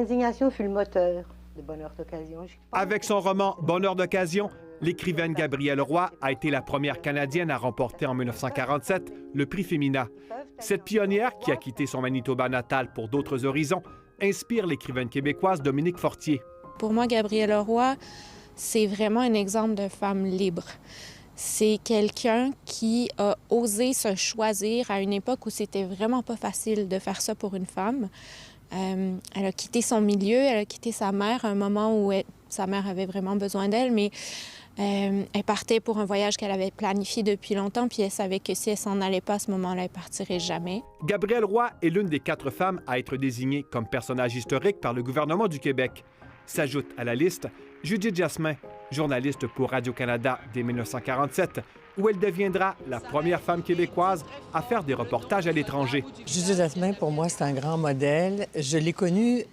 désignation fut le moteur de Bonheur d'occasion. Avec son roman Bonheur d'occasion, l'écrivaine Gabrielle Roy a été la première Canadienne à remporter en 1947 le prix Femina. Cette pionnière, qui a quitté son Manitoba natal pour d'autres horizons, inspire l'écrivaine québécoise Dominique Fortier. Pour moi, Gabrielle Roy, c'est vraiment un exemple de femme libre. C'est quelqu'un qui a osé se choisir à une époque où c'était vraiment pas facile de faire ça pour une femme. Elle a quitté son milieu, elle a quitté sa mère à un moment où sa mère avait vraiment besoin d'elle, mais elle partait pour un voyage qu'elle avait planifié depuis longtemps, puis elle savait que si elle s'en allait pas à ce moment-là, elle partirait jamais. Gabrielle Roy est l'une des 4 femmes à être désignée comme personnage historique par le gouvernement du Québec. S'ajoute à la liste Judith Jasmin, journaliste pour Radio-Canada dès 1947, où elle deviendra la première femme québécoise à faire des reportages à l'étranger. Judith Jasmin, pour moi, c'est un grand modèle. Je l'ai connue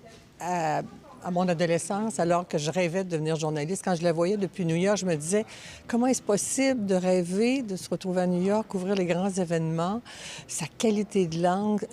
à mon adolescence, alors que je rêvais de devenir journaliste. Quand je la voyais depuis New York, je me disais, comment est-ce possible de rêver, de se retrouver à New York, couvrir les grands événements? Sa qualité de langue,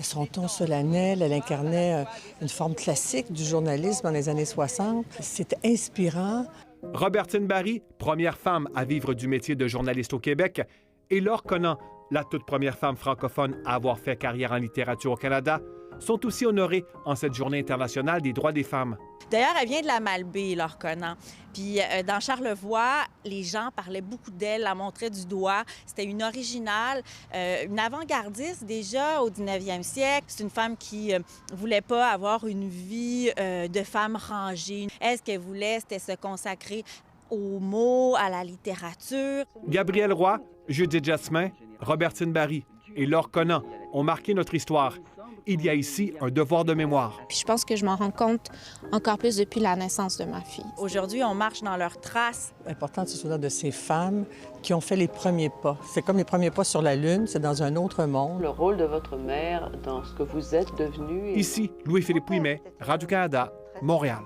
son ton solennel, elle incarnait une forme classique du journalisme dans les années 60. C'était inspirant. Robertine Barry, première femme à vivre du métier de journaliste au Québec, et Laure Conant, la toute première femme francophone à avoir fait carrière en littérature au Canada, sont aussi honorées en cette Journée internationale des droits des femmes. D'ailleurs, elle vient de la Malbaie, Laure Conant. Puis dans Charlevoix, les gens parlaient beaucoup d'elle, la montraient du doigt. C'était une originale, une avant-gardiste déjà au 19e siècle. C'est une femme qui voulait pas avoir une vie de femme rangée. Elle, ce qu'elle voulait, c'était se consacrer aux mots, à la littérature. Gabrielle Roy, Judith Jasmin, Robertine Barry et Laure Conant ont marqué notre histoire. Il y a ici un devoir de mémoire. Puis je pense que je m'en rends compte encore plus depuis la naissance de ma fille. Aujourd'hui, on marche dans leurs traces. Important de se souvenir de ces femmes qui ont fait les premiers pas. C'est comme les premiers pas sur la Lune, c'est dans un autre monde. Le rôle de votre mère dans ce que vous êtes devenu. Ici, Louis-Philippe Ouimet, Radio-Canada, Montréal.